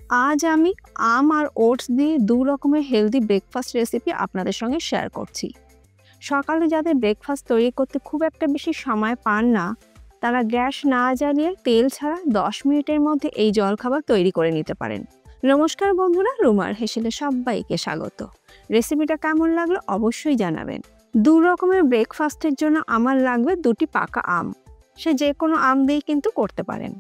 আজ আমি আম আর ওটস দিয়ে ২ রকমের হেলদি ব্রেকফাস্ট রেসিপি আপনাদের সঙ্গে শেয়ার করছি। সকালে যাদের ব্রেকফাস্ট তৈরি করতে খুব একটা বেশি সময় পান না, তারা গ্যাস না জ্বালিয়ে তেল ছাড়া ১০ মিনিটের মধ্যে এই জলখাবার তৈরি করে নিতে পারেন। নমস্কার বন্ধুরা, রুমার হেসেলে সবাইকে স্বাগত। রেসিপিটা কেমন লাগলো অবশ্যই জানাবেন। ২ রকমের ব্রেকফাস্টের জন্য আমার লাগবে ২টি পাকা আম। সে যে কোনো আম দিয়ে কিন্তু করতে পারেন।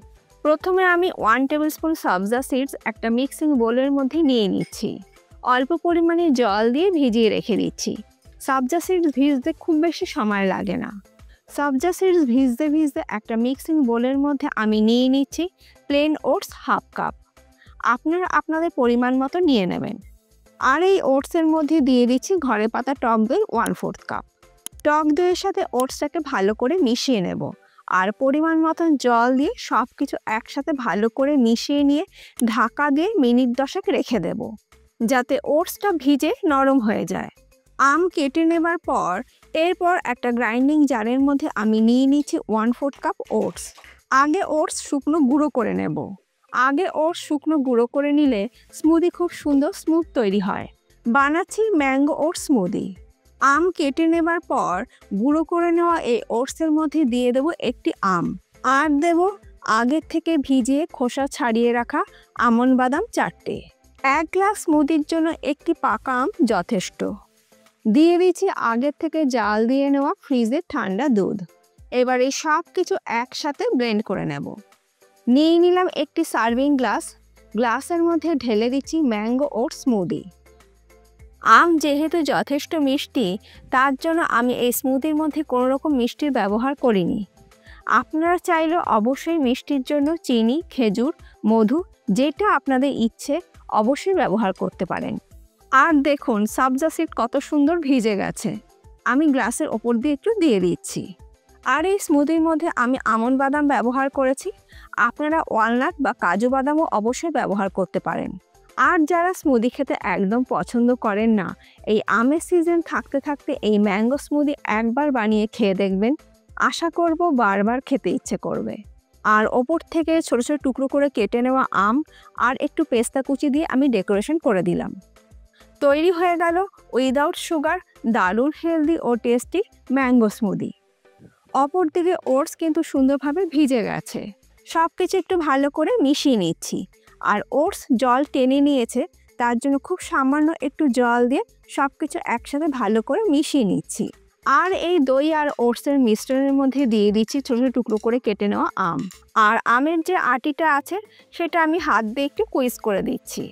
প্রথমে আমি 1 টেবিলস্পুন সবজা সিডস একটা মিক্সিং বোলের মধ্যে নিয়ে নিচ্ছি। অল্প পরিমাণে জল দিয়ে ভিজিয়ে রেখে দিচ্ছি। সবজা সিডস ভিজতে খুব বেশি সময় লাগে না। সবজা সিডস ভিজতে ভিজতে একটা মিক্সিং বোলের মধ্যে আমি নিয়ে নিচ্ছি প্লেন ওটস হাফ কাপ। আপনারা আপনাদের পরিমাণ মতো নিয়ে নেবেন। আর এই ওটসের মধ্যে দিয়ে দিচ্ছি ঘরে পাতা টক দই 1/4 কাপ। টক দইয়ের সাথে ওটসটাকে ভালো করে মিশিয়ে নেব। আর পরিমাণ মতন জল দিয়ে সব কিছু একসাথে ভালো করে মিশিয়ে নিয়ে ঢাকা দিয়ে মিনিট 10 রেখে দেব, যাতে ওটসটা ভিজে নরম হয়ে যায়। আম কেটে নেবার পর এরপর একটা গ্রাইন্ডিং জারের মধ্যে আমি নিয়ে নিচ্ছি 1/4 কাপ ওটস। আগে ওটস শুকনো গুঁড়ো করে নেব। ওটস শুকনো গুঁড়ো করে নিলে স্মুদি খুব সুন্দর স্মুথ তৈরি হয়। বানাচ্ছি ম্যাঙ্গো ওটস স্মুদি। আম কেটে নেবার পর গুঁড়ো করে নেওয়া এই ওটসের মধ্যে দিয়ে দেব একটি আম, আর দেব আগের থেকে ভিজিয়ে খোসা ছাড়িয়ে রাখা আমন্ড বাদাম 4টে। 1 গ্লাস স্মুদির জন্য একটি পাকা আম যথেষ্ট। দিয়ে দিচ্ছি আগের থেকে জাল দিয়ে নেওয়া ফ্রিজের ঠান্ডা দুধ। এবার এই সব কিছু একসাথে ব্লেন্ড করে নেব। নিয়ে নিলাম একটি সার্ভিং গ্লাস। গ্লাসের মধ্যে ঢেলে দিচ্ছি ম্যাঙ্গো ওটস স্মুদি। আম যেহেতু যথেষ্ট মিষ্টি, তার জন্য আমি এই স্মুদির মধ্যে কোনো রকম মিষ্টির ব্যবহার করিনি। আপনারা চাইলে অবশ্যই মিষ্টির জন্য চিনি, খেজুর, মধু যেটা আপনাদের ইচ্ছে অবশ্যই ব্যবহার করতে পারেন। আর দেখুন সবজা সিড কত সুন্দর ভিজে গেছে। আমি গ্লাসের ওপর দিয়ে একটু দিয়ে দিচ্ছি। আর এই স্মুদির মধ্যে আমি আমন্ড বাদাম ব্যবহার করেছি। আপনারা ওয়ালনাট বা কাজু বাদামও অবশ্যই ব্যবহার করতে পারেন। আর যারা স্মুদি খেতে একদম পছন্দ করেন না, এই আমের সিজন থাকতে থাকতে এই ম্যাঙ্গো স্মুদি একবার বানিয়ে খেয়ে দেখবেন। আশা করব বারবার খেতে ইচ্ছে করবে। আর ওপর থেকে ছোট ছোট টুকরো করে কেটে নেওয়া আম আর একটু পেস্তা কুচি দিয়ে আমি ডেকোরেশন করে দিলাম। তৈরি হয়ে গেল উইদাউট সুগার দারুণ হেলদি ও টেস্টি ম্যাঙ্গো স্মুদি। অপর দিকে ওটস কিন্তু সুন্দরভাবে ভিজে গেছে। সব কিছু একটু ভালো করে মিশিয়ে নিচ্ছি। আর ওটস জল টেনে নিয়েছে, তার জন্য খুব সামান্য একটু জল দিয়ে সব কিছু একসাথে ভালো করে মিশিয়ে নিচ্ছি। আর এই দই আর ওটসের মিশ্রণের মধ্যে দিয়ে দিচ্ছি ছোটো ছোটো টুকরো করে কেটে নেওয়া আম। আর আমের যে আটিটা আছে সেটা আমি হাত দিয়ে একটু কুইজ করে দিচ্ছি।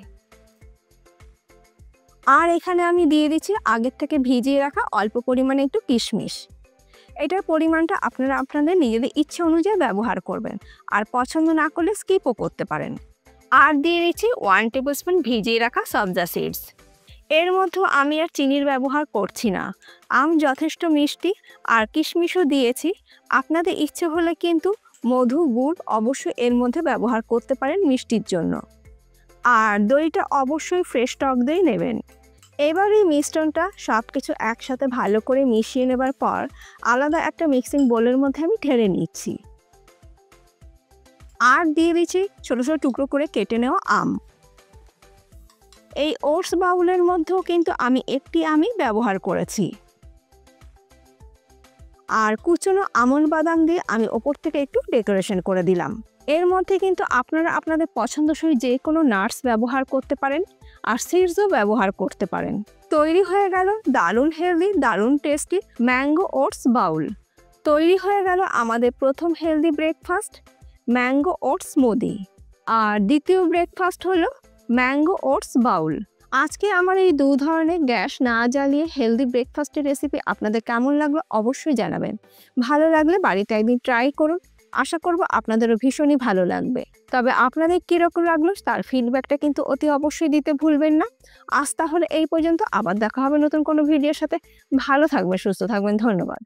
আর এখানে আমি দিয়ে দিচ্ছি আগের থেকে ভিজিয়ে রাখা অল্প পরিমাণে একটু কিশমিশ। এটার পরিমাণটা আপনারা আপনাদের নিজেদের ইচ্ছে অনুযায়ী ব্যবহার করবেন। আর পছন্দ না করলে স্কিপও করতে পারেন। আর দিয়ে দিচ্ছি 1 টেবিলস্পুন ভিজিয়ে রাখা সবজা সিডস। এর মধ্যে আমি আর চিনির ব্যবহার করছি না। আম যথেষ্ট মিষ্টি আর কিশমিশও দিয়েছি। আপনাদের ইচ্ছে হলে কিন্তু মধু, গুড় অবশ্যই এর মধ্যে ব্যবহার করতে পারেন মিষ্টির জন্য। আর দইটা অবশ্যই ফ্রেশ টক দই নেবেন। এবার এই মিশ্রণটা সব কিছু একসাথে ভালো করে মিশিয়ে নেবার পর আলাদা একটা মিক্সিং বোলের মধ্যে আমি ঢেলে নিচ্ছি। আর দিয়ে দিচ্ছি ছোটো ছোটো টুকরো করে কেটে নেওয়া আম। এই ওটস বাউলের মধ্যেও কিন্তু আমি একটি আমই ব্যবহার করেছি। আর কুচনো আমন্ড বাদাম দিয়ে আমি ওপর থেকে একটু ডেকোরেশন করে দিলাম। এর মধ্যে কিন্তু আপনারা আপনাদের পছন্দসই যে কোনো নাটস ব্যবহার করতে পারেন, আর সিডসও ব্যবহার করতে পারেন। তৈরি হয়ে গেল দারুণ হেলদি, দারুণ টেস্টি ম্যাঙ্গো ওটস বাউল। তৈরি হয়ে গেল আমাদের প্রথম healthy breakfast mango oats smoothie. আর দ্বিতীয় ব্রেকফাস্ট হলো ম্যাঙ্গো ওটস বাউল। আজকে আমার এই 2 ধরনের গ্যাস না জ্বালিয়ে হেলদি ব্রেকফাস্টের রেসিপি আপনাদের কেমন লাগলো অবশ্যই জানাবেন। ভালো লাগলে বাড়িতে একদিন ট্রাই করুন। আশা করব আপনাদেরও ভীষণই ভালো লাগবে। তবে আপনাদের কীরকম লাগলো তার ফিডব্যাকটা কিন্তু অতি অবশ্যই দিতে ভুলবেন না। আজ তাহলে এই পর্যন্ত, আবার দেখা হবে নতুন কোনো ভিডিওর সাথে। ভালো থাকবেন, সুস্থ থাকবেন, ধন্যবাদ।